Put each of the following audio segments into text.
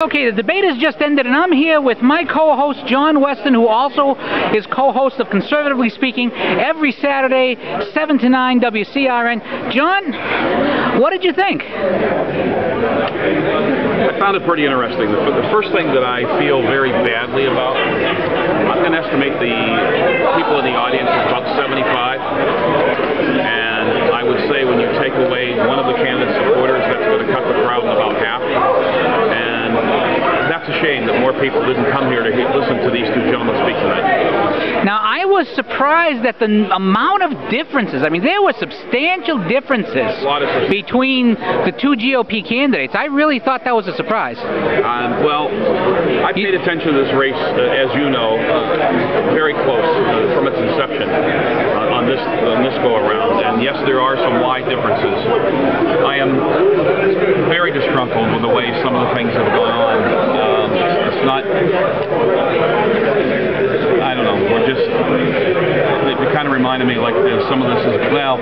Okay, the debate has just ended, and I'm here with my co-host, John Weston, who also is co-host of Conservatively Speaking every Saturday, 7 to 9, WCRN. John, what did you think? I found it pretty interesting. The first thing that I feel very badly about, I'm going to estimate the people in the audience is about 75, and I would say when you take away one of the candidate's supporters, that's going to cut the crowd in about half. And that's a shame that more people didn't come here to listen to these two gentlemen speak tonight. Now, I was surprised at the amount of differences. I mean, there were substantial differences between the two GOP candidates. I really thought that was a surprise. Well, I paid attention to this race, as you know, very close from its inception on this go-around. And yes, there are some wide differences. I am very disgruntled with the way some of the things have gone on. It's not, I don't know, it kind of reminded me like some of this is, well,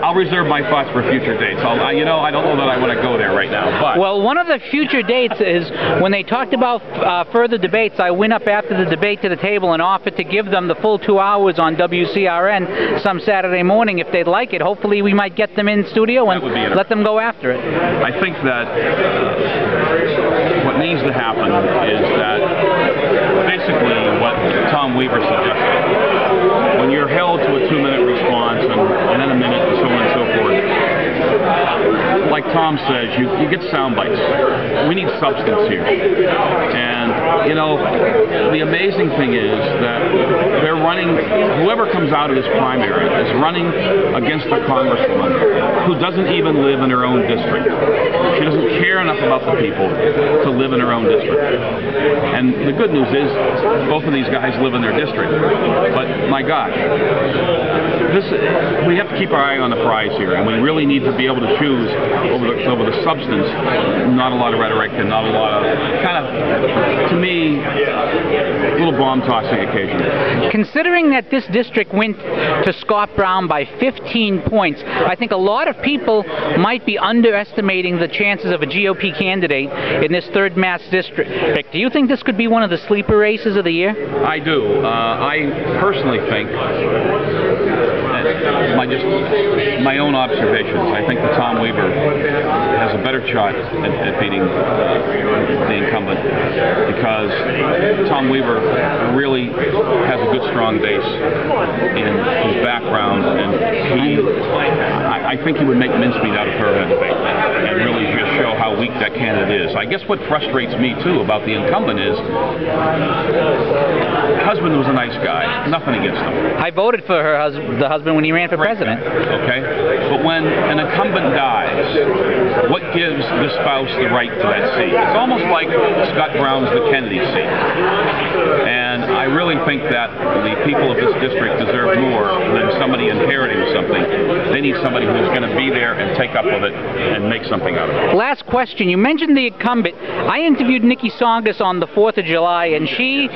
I'll reserve my thoughts for future dates. I don't know that I want to go there right now. But well, one of the future dates is when they talked about further debates. I went up after the debate to the table and offered to give them the full 2 hours on WCRN some Saturday morning if they'd like it. Hopefully we might get them in studio and let them go after it. I think that what needs to happen is that basically what Tom Weaver suggested. When you're held to a 2-minute response and then a minute and so on and so forth, like Tom says, you get sound bites. We need substance here. And, the amazing thing is that they're running, whoever comes out of this primary is running against a congresswoman who doesn't even live in her own district. She doesn't care enough about the people to live in her own district. And the good news is both of these guys live in their district. But my gosh, we have to keep our eye on the prize here, and we really need to be able to choose over the substance. Not a lot of rhetoric and not a lot of kind of, to me, a little bomb tossing occasionally. Considering that this district went to Scott Brown by 15 points, I think a lot of people might be underestimating the chances of a GOP candidate in this 3rd Mass district. Do you think this could be one of the sleeper races of the year? I do. I personally think, my own observations, I think that Tom Weaver has a better shot at beating the incumbent because Tom Weaver really has a good, strong base in his background, and I think he would make mincemeat out of her in a debate and really just show how weak that candidate is. I guess what frustrates me, too, about the incumbent is her husband was a nice guy. Nothing against him. I voted for the husband when he ran for president. Okay? But when an incumbent dies, what gives the spouse the right to that seat? It's almost like Scott Brown's the Kennedy seat. And I really think that the people of this district deserve more than somebody inheriting something. They need somebody who's going to be there and take up with it and make something out of it. Last question. You mentioned the incumbent. I interviewed Nikki Songas on the 4th of July, and she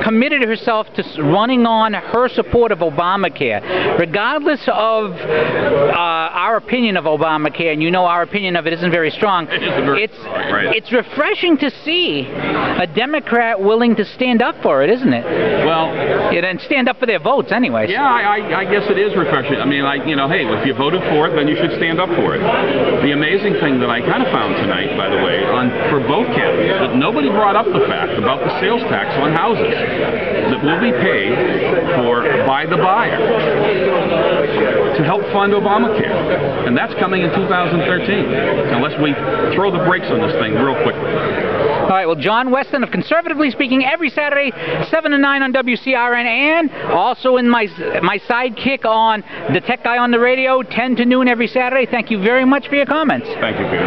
committed herself to running on her support of Obamacare. Regardless of our opinion of Obamacare, and our opinion of it isn't very strong, it's refreshing to see a Democrat willing to stand up for it, isn't it? Well, and stand up for their votes anyways. Yeah, I guess it is refreshing. I mean, hey, if you voted for it, then you should stand up for it. The amazing thing that I kind of found tonight, by the way, for both candidates, that nobody brought up the fact about the sales tax on houses that will be paid for by the buyer to help fund Obamacare. And that's coming in 2013, unless we throw the brakes on this thing real quickly. All right, well, John Weston of Conservatively Speaking every Saturday, 7 to 9 on WCRN, and also in my sidekick on The Tech Guy on the Radio, 10 to noon every Saturday. Thank you very much for your comments. Thank you, Peter.